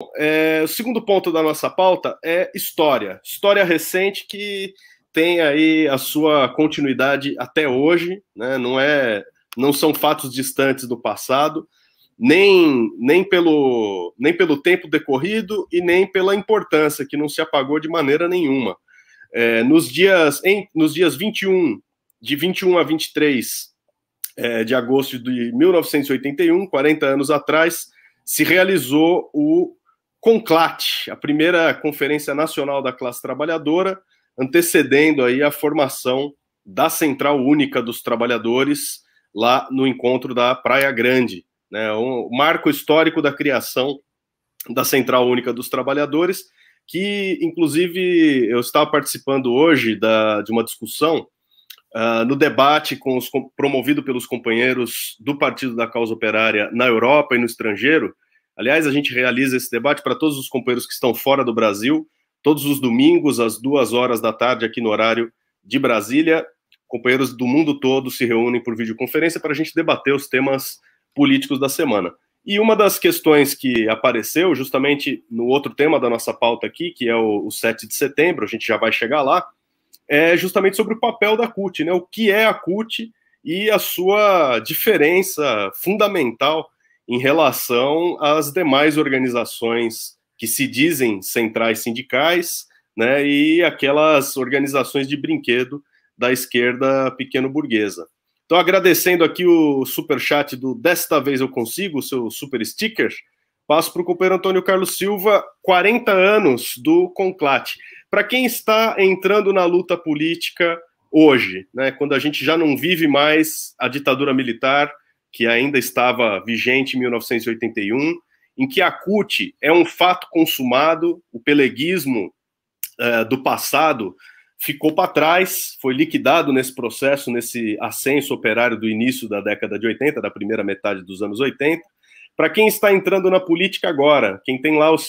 O segundo ponto da nossa pauta é história. História recente que tem aí a sua continuidade até hoje, né? Não são fatos distantes do passado, nem pelo tempo decorrido e nem pela importância, que não se apagou de maneira nenhuma. Nos dias 21 a 23 de agosto de 1981, 40 anos atrás, se realizou o CONCLAT, a primeira Conferência Nacional da Classe Trabalhadora, antecedendo aí a formação da Central Única dos Trabalhadores, lá no encontro da Praia Grande, né? Um marco histórico da criação da Central Única dos Trabalhadores, que, inclusive, eu estava participando hoje de uma discussão no debate promovido pelos companheiros do Partido da Causa Operária na Europa e no estrangeiro. Aliás, a gente realiza esse debate para todos os companheiros que estão fora do Brasil, todos os domingos, às 2h da tarde, aqui no horário de Brasília. Companheiros do mundo todo se reúnem por videoconferência para a gente debater os temas políticos da semana. E uma das questões que apareceu, justamente no outro tema da nossa pauta aqui, que é o 7 de setembro, a gente já vai chegar lá, é justamente sobre o papel da CUT, né? O que é a CUT e a sua diferença fundamental em relação às demais organizações que se dizem centrais sindicais, né? E aquelas organizações de brinquedo da esquerda pequeno-burguesa. Então, agradecendo aqui o superchat do Desta Vez Eu Consigo, o seu super sticker, passo para o companheiro Antônio Carlos Silva, 40 anos do CONCLAT. Para quem está entrando na luta política hoje, né, quando a gente já não vive mais a ditadura militar, que ainda estava vigente em 1981, em que a CUT é um fato consumado, o peleguismo do passado ficou para trás, foi liquidado nesse processo, nesse ascenso operário do início da década de 80, da primeira metade dos anos 80. Para quem está entrando na política agora,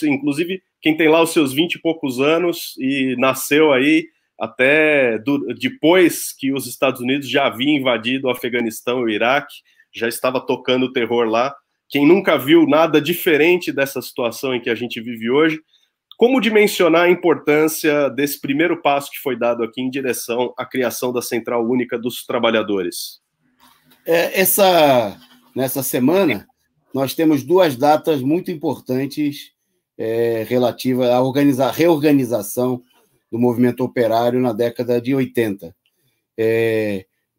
inclusive quem tem lá os seus 20 e poucos anos e nasceu aí até depois que os Estados Unidos já haviam invadido o Afeganistão e o Iraque, já estava tocando o terror lá. Quem nunca viu nada diferente dessa situação em que a gente vive hoje, como dimensionar a importância desse primeiro passo que foi dado aqui em direção à criação da Central Única dos Trabalhadores? Nessa semana, nós temos duas datas muito importantes relativas à reorganização do movimento operário na década de 80.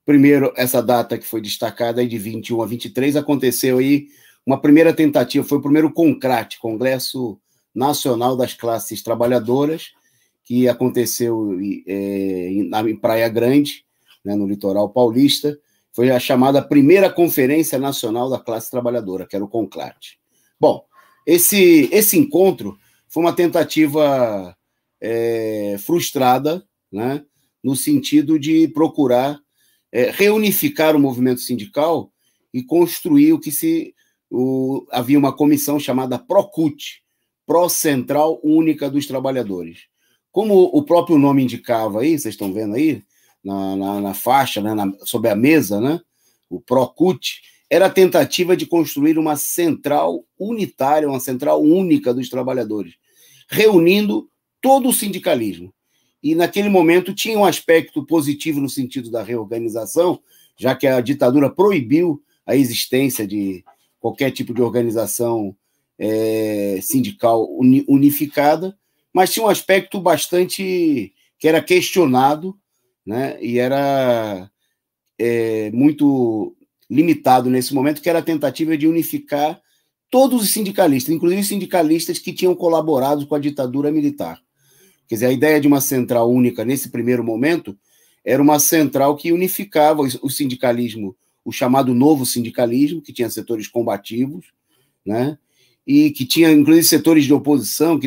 Primeiro, essa data que foi destacada aí de 21 a 23, aconteceu aí uma primeira tentativa, foi o primeiro CONCLAT, Congresso Nacional das Classes Trabalhadoras, que aconteceu em Praia Grande, né, no litoral paulista. Foi a chamada Primeira Conferência Nacional da Classe Trabalhadora, que era o CONCLAT. Bom, esse encontro foi uma tentativa frustrada, né, no sentido de procurar reunificar o movimento sindical e construir havia uma comissão chamada PROCUT, Pró-Central Única dos Trabalhadores. Como o próprio nome indicava aí, vocês estão vendo aí, na faixa, né, sobre a mesa, né, o PROCUT, era a tentativa de construir uma central unitária, uma central única dos trabalhadores, reunindo todo o sindicalismo. E, naquele momento, tinha um aspecto positivo no sentido da reorganização, já que a ditadura proibiu a existência de qualquer tipo de organização sindical unificada, mas tinha um aspecto bastante que era questionado, né, e era muito limitado nesse momento, que era a tentativa de unificar todos os sindicalistas, inclusive sindicalistas que tinham colaborado com a ditadura militar. Quer dizer, a ideia de uma central única, nesse primeiro momento, era uma central que unificava o sindicalismo, o chamado novo sindicalismo, que tinha setores combativos, né, e que tinha, inclusive, setores de oposição,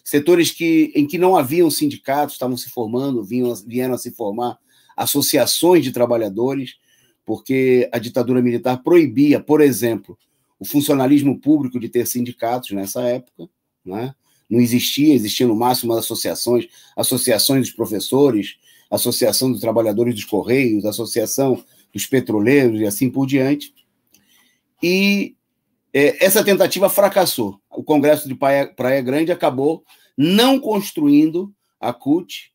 setores em que não haviam sindicatos, estavam se formando, vieram a se formar associações de trabalhadores, porque a ditadura militar proibia, por exemplo, o funcionalismo público de ter sindicatos nessa época, né? Não existia no máximo as associações dos professores, associação dos trabalhadores dos Correios, associação dos petroleiros e assim por diante. E essa tentativa fracassou. O Congresso de Praia Grande acabou não construindo a CUT,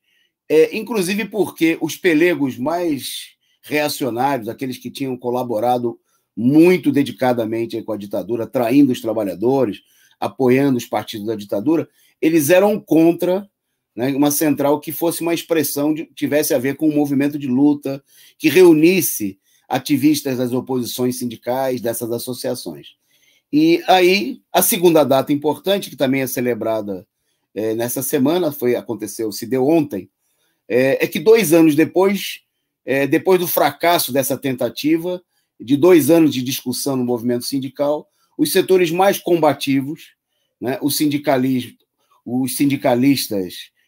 inclusive porque os pelegos mais reacionários, aqueles que tinham colaborado muito dedicadamente com a ditadura, traindo os trabalhadores, apoiando os partidos da ditadura, eles eram contra, né, uma central que fosse uma expressão, tivesse a ver com um movimento de luta, que reunisse ativistas das oposições sindicais, dessas associações. E aí, a segunda data importante, que também é celebrada nessa semana, se deu ontem, é que 2 anos depois, depois do fracasso dessa tentativa, de 2 anos de discussão no movimento sindical, os setores mais combativos, né, os sindicalistas,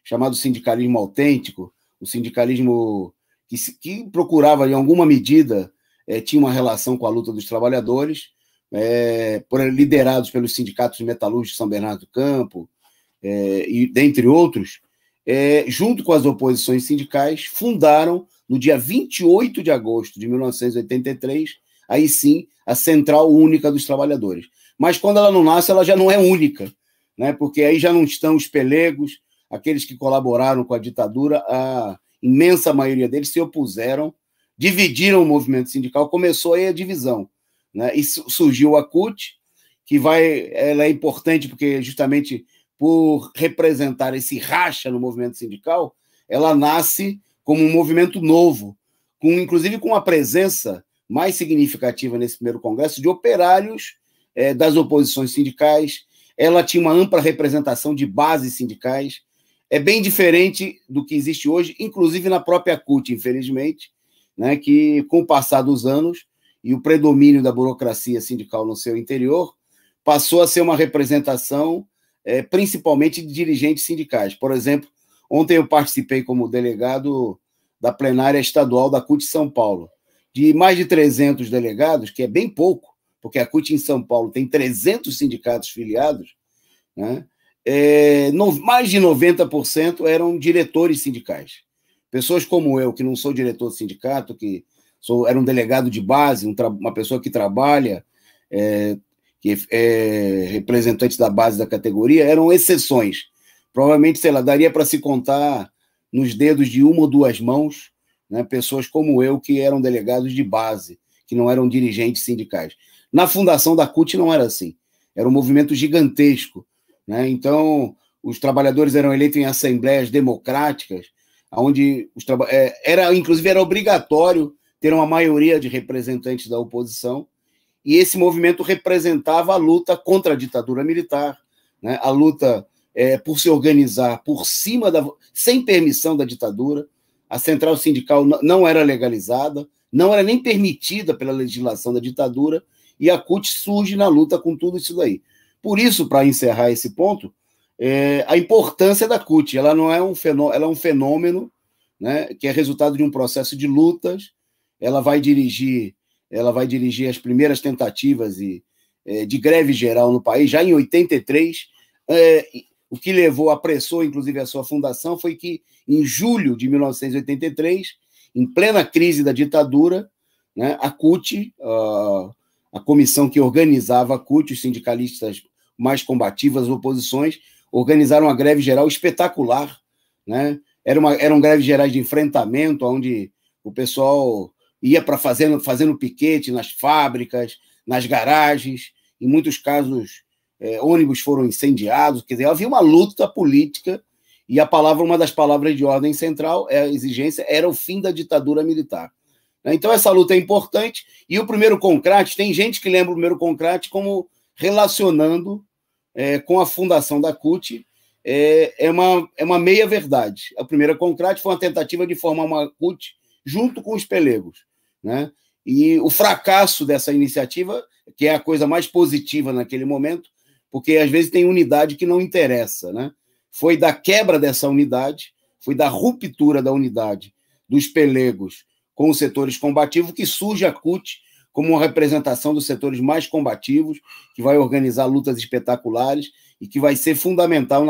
chamado sindicalismo autêntico, o sindicalismo que procurava, em alguma medida, tinha uma relação com a luta dos trabalhadores, liderados pelos sindicatos metalúrgicos de São Bernardo do Campo, e dentre outros, junto com as oposições sindicais, fundaram, no dia 28 de agosto de 1983, aí sim, a Central Única dos Trabalhadores. Mas quando ela não nasce, ela já não é única, né? Porque aí já não estão os pelegos, aqueles que colaboraram com a ditadura, a imensa maioria deles se opuseram, dividiram o movimento sindical, começou aí a divisão, né? E surgiu a CUT, ela é importante porque justamente por representar esse racha no movimento sindical, ela nasce como um movimento novo, inclusive com a presença mais significativa nesse primeiro congresso de operários das oposições sindicais. Ela tinha uma ampla representação de bases sindicais, é bem diferente do que existe hoje, inclusive na própria CUT, infelizmente, né, que com o passar dos anos e o predomínio da burocracia sindical no seu interior, passou a ser uma representação principalmente de dirigentes sindicais. Por exemplo, ontem eu participei como delegado da plenária estadual da CUT São Paulo. De mais de 300 delegados, que é bem pouco, porque a CUT em São Paulo tem 300 sindicatos filiados, né? Mais de 90% eram diretores sindicais. Pessoas como eu, que não sou diretor de sindicato, era um delegado de base, uma pessoa que trabalha, que é representante da base da categoria, eram exceções. Provavelmente, sei lá, daria para se contar nos dedos de uma ou duas mãos, né, pessoas como eu que eram delegados de base, que não eram dirigentes sindicais. Na fundação da CUT não era assim. Era um movimento gigantesco, né? Então, os trabalhadores eram eleitos em assembleias democráticas, onde inclusive era obrigatório ter uma maioria de representantes da oposição, e esse movimento representava a luta contra a ditadura militar, né? A luta por se organizar por cima sem permissão da ditadura. A central sindical não era legalizada, não era nem permitida pela legislação da ditadura, e a CUT surge na luta com tudo isso daí. Por isso, para encerrar esse ponto, a importância da CUT, ela não é um fenômeno, ela é um fenômeno, né, que é resultado de um processo de lutas. Ela vai dirigir as primeiras tentativas de greve geral no país, já em 83. O que apressou, inclusive, a sua fundação foi que, em julho de 1983, em plena crise da ditadura, né, a CUT, a comissão que organizava a CUT, os sindicalistas mais combativos, as oposições, organizaram uma greve geral espetacular, né? Eram greves gerais de enfrentamento, onde o pessoal ia fazendo piquete nas fábricas, nas garagens, em muitos casos ônibus foram incendiados. Quer dizer, havia uma luta política, e uma das palavras de ordem central, a exigência, era o fim da ditadura militar. Então, essa luta é importante, e o primeiro concrate, tem gente que lembra o primeiro concrate como relacionando com a fundação da CUT, é uma meia-verdade. A primeira concrate foi uma tentativa de formar uma CUT junto com os pelegos, né? E o fracasso dessa iniciativa, que é a coisa mais positiva naquele momento, porque às vezes tem unidade que não interessa, né? Foi da quebra dessa unidade, foi da ruptura da unidade dos pelegos com os setores combativos que surge a CUT como uma representação dos setores mais combativos, que vai organizar lutas espetaculares e que vai ser fundamental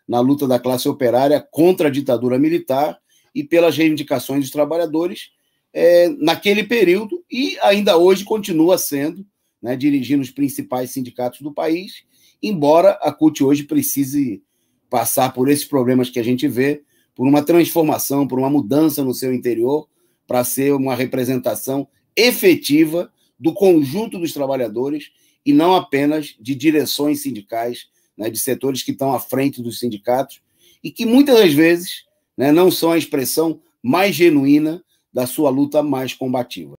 na luta da classe operária contra a ditadura militar e pelas reivindicações dos trabalhadores naquele período, e ainda hoje continua sendo, né, dirigindo os principais sindicatos do país, embora a CUT hoje precise passar por esses problemas que a gente vê, por uma transformação, por uma mudança no seu interior, para ser uma representação efetiva do conjunto dos trabalhadores e não apenas de direções sindicais, né, de setores que estão à frente dos sindicatos e que muitas das vezes, né, não são a expressão mais genuína da sua luta mais combativa.